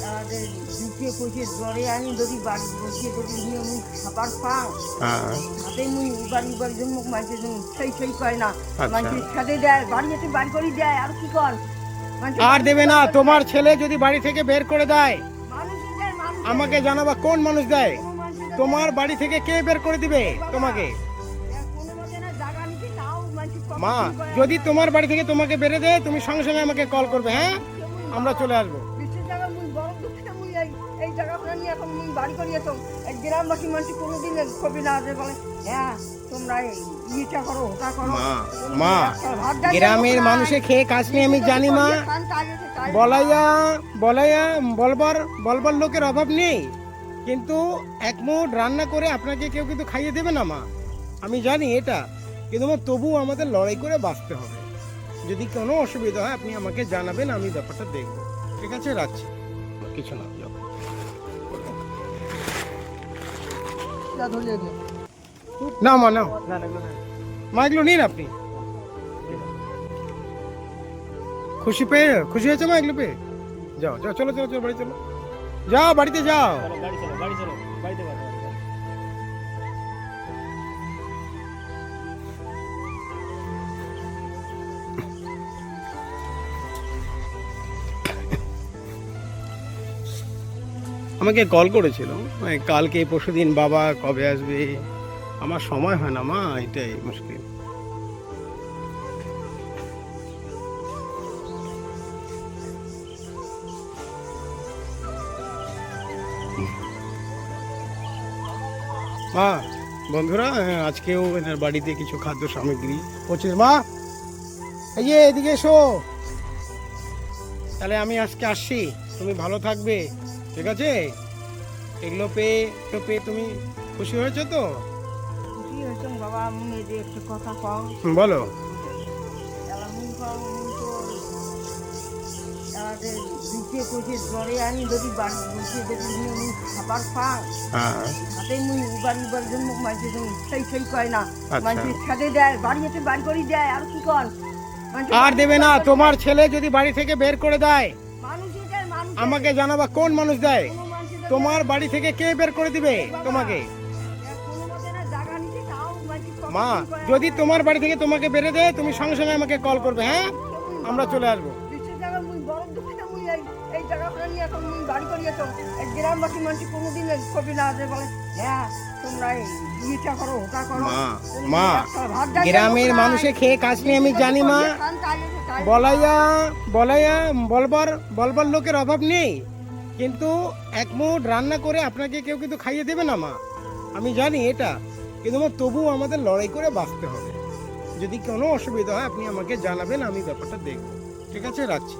আমাদের দুটিয়ে কইছে জ্বরে আমি যদি বাড়ি বসিয়ে যদি নিয়ে মুই খাবার পাও হাতে মুই বাড়ি জন্য মাঝে সেই কয় না মাঝে খেতে দেয় বাড়ি যেতে বাড়ি করে দেয় আর কি কর আর দেবে না। তোমার ছেলে যদি বাড়ি থেকে বের করে দেয় আমাকে জানাবা কোন মানুষ দেয়। তোমার বাড়ি থেকে কে বের করে দিবে তোমাকে? মা যদি তোমার বাড়ি থেকে তোমাকে বেরে দেয় তুমি সঙ্গে সঙ্গে আমাকে কল করবে। হ্যাঁ, আমরা চলে আসবো। গ্রামবাসী মানুষ কোনোদিন কবি না বলে হ্যাঁ তোমরা ইটা করো ওটা করো। মা গ্রামের মানুষে খেয়ে কাজ নিয়ে আমি জানি মা। বলবার লোকের অভাব নেই, কিন্তু এক মুঠ রান্না করে আপনাকে কেউ কিন্তু খাইয়ে দেবে না মা, আমি জানি এটা। কিন্তু তবু আমাদের লড়াই করে বাঁচতে হবে। যদি কোনো অসুবিধা হয় আপনি আমাকে জানাবেন, আমি ব্যাপারটা দেখব। ঠিক আছে, রাখছি। কিছু না, না মা নাও, মা এগুলো নিন আপনি। খুশি হয়েছে মা এগুলো পেয়ে? যাও যাও, চলো চলো চলো, বাড়ি চলো, যাও বাড়িতে যাও। আমাকে কল করেছিল কালকে পরশুদিন, বাবা কবে আসবে, আমার সময় হয় না মা, এটাই মুশকিল। মা বন্ধুরা, আজকেও এনার বাড়িতে কিছু খাদ্য সামগ্রী পৌঁছে। মা এই যে এদিকে এসো, তাহলে আমি আজকে আসছি, তুমি ভালো থাকবে, ঠিক আছে? এগুলো পেয়ে তুমি খুশি হয়েছো তো? খুশি হয়েছ বাবা। আমি একটু কথা কম বলো। আমাদের দুটিয়ে কইছে জ্বরে আমি যদি বাড়ি বসিয়ে যদি নিয়ে মুই খাবার পাও হাতে মুই বাড়ি জন্য মাঝে সেই কয় না মাঝে খেতে দেয় বাড়ি যেতে বাড়ি করে দেয় আর কি কর। আর দেবে না। তোমার ছেলে যদি বাড়ি থেকে বের করে দেয় আমাকে জানাবা কোন মানুষ দেয়। তোমার বাড়ি থেকে কে বের করে দিবে তোমাকে? মা যদি তোমার বাড়ি থেকে তোমাকে বেরে দেয় তুমি সঙ্গে সঙ্গে আমাকে কল করবে। হ্যাঁ, আমরা চলে আসবো। গ্রামবাসী মানুষ কোনোদিন কবি না বলে হ্যাঁ তোমরা ইটা করো ওটা করো। মা গ্রামের মানুষে খেয়ে কাজ নিয়ে আমি জানি মা। বলবার লোকের অভাব নেই, কিন্তু এক মুঠ রান্না করে আপনাকে কেউ কিন্তু খাইয়ে দেবে না মা, আমি জানি এটা। কিন্তু তবু আমাদের লড়াই করে বাঁচতে হবে। যদি কোনো অসুবিধা হয় আপনি আমাকে জানাবেন, আমি ব্যাপারটা দেখব। ঠিক আছে, রাখছি।